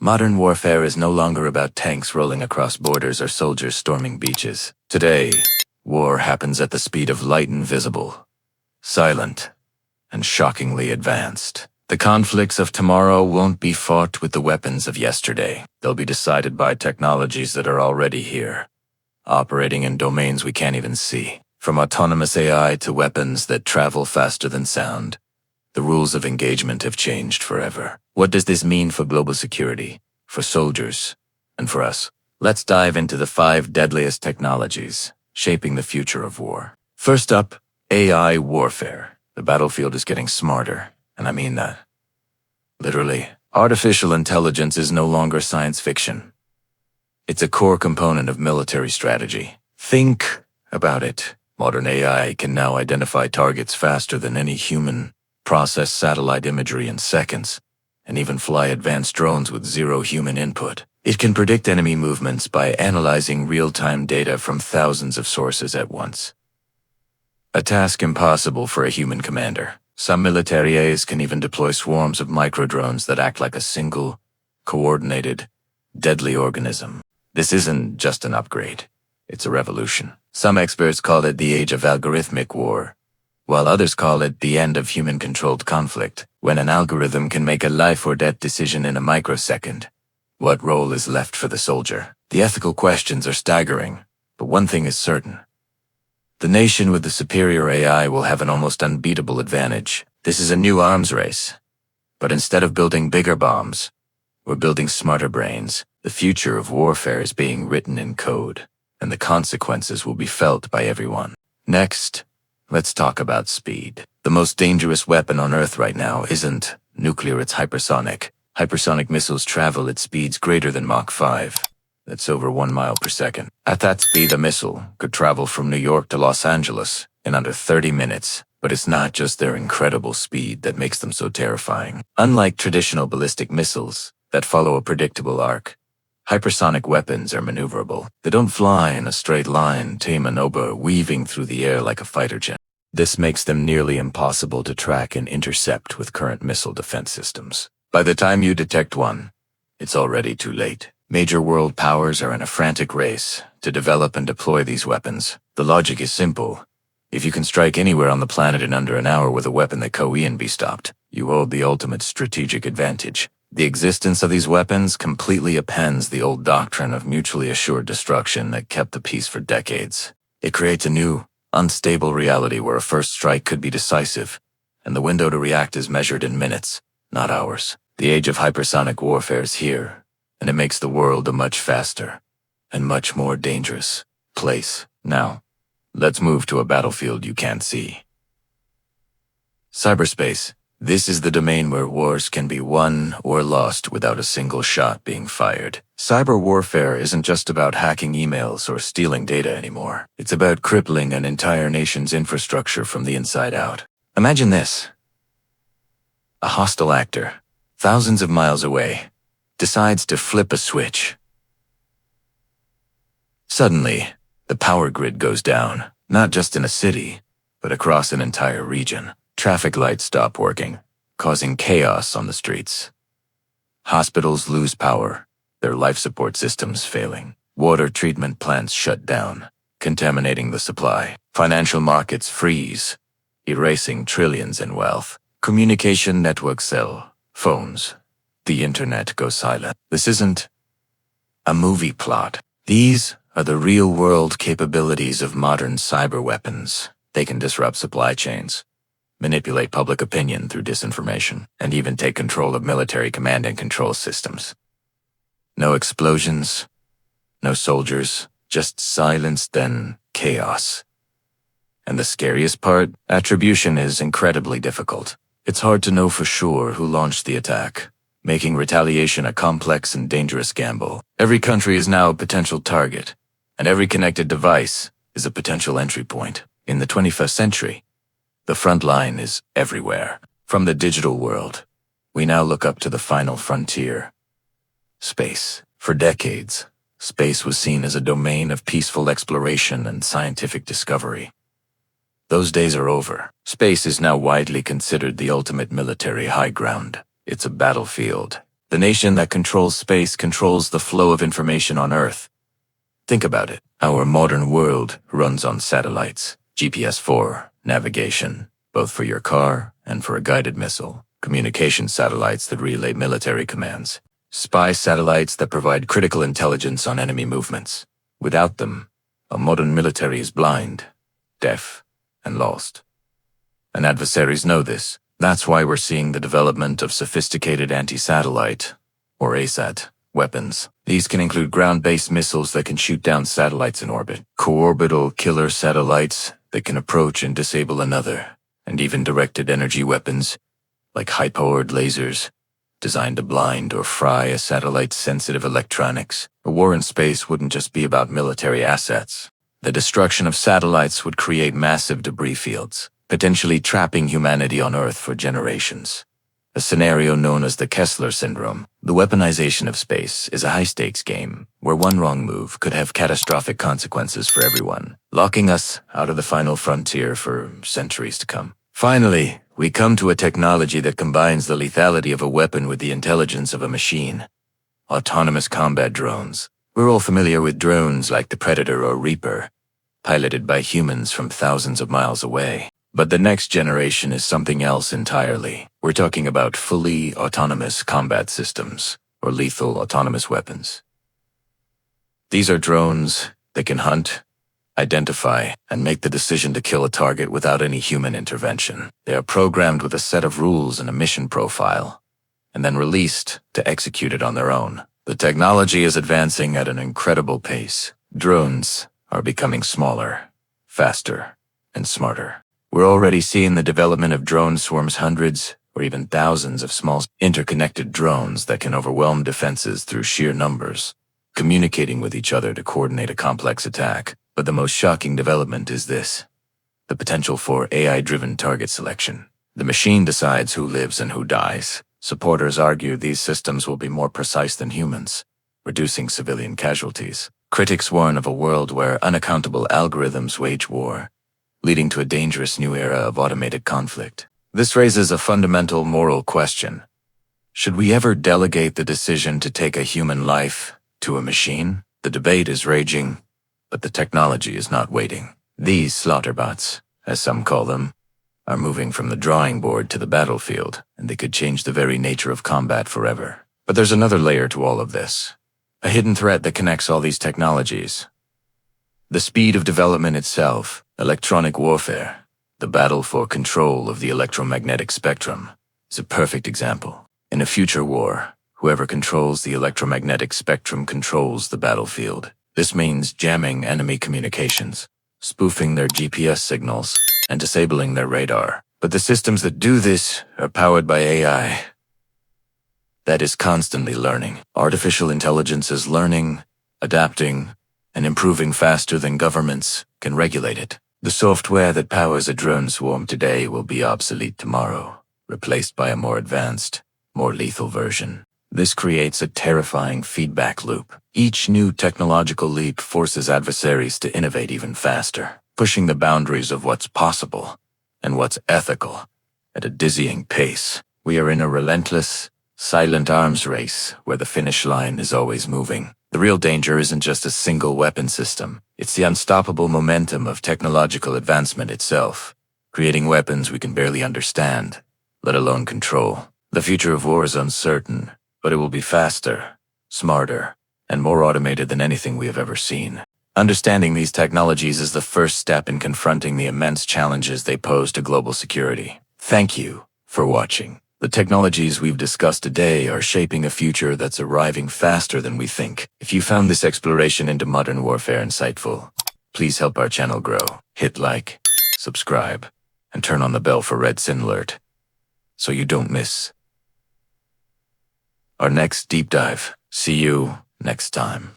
Modern warfare is no longer about tanks rolling across borders or soldiers storming beaches. Today, war happens at the speed of light, invisible, silent, and shockingly advanced. The conflicts of tomorrow won't be fought with the weapons of yesterday. They'll be decided by technologies that are already here, operating in domains we can't even see. From autonomous AI to weapons that travel faster than sound, the rules of engagement have changed forever. What does this mean for global security, for soldiers, and for us? Let's dive into the 5 deadliest technologies shaping the future of war. First up, AI warfare. The battlefield is getting smarter, and I mean that. Literally, artificial intelligence is no longer science fiction. It's a core component of military strategy. Think about it. Modern AI can now identify targets faster than any human, process satellite imagery in seconds, and even fly advanced drones with zero human input. It can predict enemy movements by analyzing real-time data from thousands of sources at once. A task impossible for a human commander. Some militaries can even deploy swarms of microdrones that act like a single, coordinated, deadly organism. This isn't just an upgrade. It's a revolution. Some experts call it the age of algorithmic war, while others call it the end of human-controlled conflict. When an algorithm can make a life-or-death decision in a microsecond, what role is left for the soldier? The ethical questions are staggering, but one thing is certain. The nation with the superior AI will have an almost unbeatable advantage. This is a new arms race. But instead of building bigger bombs, we're building smarter brains. The future of warfare is being written in code, and the consequences will be felt by everyone. Next, let's talk about speed. The most dangerous weapon on Earth right now isn't nuclear, it's hypersonic. Hypersonic missiles travel at speeds greater than Mach 5. That's over 1 mile per second. At that speed, a missile could travel from New York to Los Angeles in under 30 minutes. But it's not just their incredible speed that makes them so terrifying. Unlike traditional ballistic missiles that follow a predictable arc, hypersonic weapons are maneuverable. They don't fly in a straight line, weaving through the air like a fighter jet. This makes them nearly impossible to track and intercept with current missile defense systems. By the time you detect one, it's already too late. Major world powers are in a frantic race to develop and deploy these weapons. The logic is simple. If you can strike anywhere on the planet in under an hour with a weapon that can't be stopped, you hold the ultimate strategic advantage. The existence of these weapons completely upends the old doctrine of mutually assured destruction that kept the peace for decades. It creates a new, unstable reality where a first strike could be decisive, and the window to react is measured in minutes, not hours. The age of hypersonic warfare is here, and it makes the world a much faster and much more dangerous place. Now, let's move to a battlefield you can't see. Cyberspace. This is the domain where wars can be won or lost without a single shot being fired. Cyber warfare isn't just about hacking emails or stealing data anymore. It's about crippling an entire nation's infrastructure from the inside out. Imagine this. A hostile actor, thousands of miles away, decides to flip a switch. Suddenly, the power grid goes down, not just in a city, but across an entire region. Traffic lights stop working, causing chaos on the streets. Hospitals lose power, their life support systems failing. Water treatment plants shut down, contaminating the supply. Financial markets freeze, erasing trillions in wealth. Communication networks cell phones. The internet goes silent. This isn't a movie plot. These are the real-world capabilities of modern cyber weapons. They can disrupt supply chains, manipulate public opinion through disinformation, and even take control of military command and control systems. No explosions, no soldiers, just silence, then chaos. And the scariest part, attribution is incredibly difficult. It's hard to know for sure who launched the attack, making retaliation a complex and dangerous gamble. Every country is now a potential target, and every connected device is a potential entry point. In the 21st century, the front line is everywhere. From the digital world, we now look up to the final frontier. Space. For decades, space was seen as a domain of peaceful exploration and scientific discovery. Those days are over. Space is now widely considered the ultimate military high ground. It's a battlefield The nation that controls space controls the flow of information on Earth. Think about it. Our modern world runs on satellites, GPS for navigation, both for your car and for a guided missile, communication satellites that relay military commands, spy satellites that provide critical intelligence on enemy movements. Without them, a modern military is blind, deaf, and lost. And adversaries know this. That's why we're seeing the development of sophisticated anti-satellite, or ASAT, weapons. These can include ground-based missiles that can shoot down satellites in orbit, co-orbital killer satellites that can approach and disable another, and even directed energy weapons, like high-powered lasers, designed to blind or fry a satellite's sensitive electronics. A war in space wouldn't just be about military assets. The destruction of satellites would create massive debris fields, potentially trapping humanity on Earth for generations. A scenario known as the Kessler syndrome. The weaponization of space is a high-stakes game where one wrong move could have catastrophic consequences for everyone, locking us out of the final frontier for centuries to come. Finally, we come to a technology that combines the lethality of a weapon with the intelligence of a machine. Autonomous combat drones. We're all familiar with drones like the Predator or Reaper, piloted by humans from thousands of miles away. But the next generation is something else entirely. We're talking about fully autonomous combat systems, or lethal autonomous weapons. These are drones that can hunt, identify, and make the decision to kill a target without any human intervention. They are programmed with a set of rules and a mission profile, and then released to execute it on their own. The technology is advancing at an incredible pace. Drones are becoming smaller, faster, and smarter. We're already seeing the development of drone swarms, hundreds or even thousands of small interconnected drones that can overwhelm defenses through sheer numbers, communicating with each other to coordinate a complex attack. But the most shocking development is this: the potential for AI-driven target selection. The machine decides who lives and who dies. Supporters argue these systems will be more precise than humans, reducing civilian casualties. Critics warn of a world where unaccountable algorithms wage war, leading to a dangerous new era of automated conflict. This raises a fundamental moral question. Should we ever delegate the decision to take a human life to a machine? The debate is raging, but the technology is not waiting. These slaughterbots, as some call them, are moving from the drawing board to the battlefield, and they could change the very nature of combat forever. But there's another layer to all of this, a hidden threat that connects all these technologies. The speed of development itself. Electronic warfare, the battle for control of the electromagnetic spectrum, is a perfect example. In a future war, whoever controls the electromagnetic spectrum controls the battlefield. This means jamming enemy communications, spoofing their GPS signals, and disabling their radar. But the systems that do this are powered by AI. That is constantly learning. Artificial intelligence is learning, adapting, and improving faster than governments can regulate it. The software that powers a drone swarm today will be obsolete tomorrow, replaced by a more advanced, more lethal version. This creates a terrifying feedback loop. Each new technological leap forces adversaries to innovate even faster, pushing the boundaries of what's possible and what's ethical at a dizzying pace. We are in a relentless, silent arms race where the finish line is always moving. The real danger isn't just a single weapon system. It's the unstoppable momentum of technological advancement itself, creating weapons we can barely understand, let alone control. The future of war is uncertain, but it will be faster, smarter, and more automated than anything we have ever seen. Understanding these technologies is the first step in confronting the immense challenges they pose to global security. Thank you for watching. The technologies we've discussed today are shaping a future that's arriving faster than we think. If you found this exploration into modern warfare insightful, please help our channel grow. Hit like, subscribe, and turn on the bell for RedSignalert so you don't miss our next deep dive. See you next time.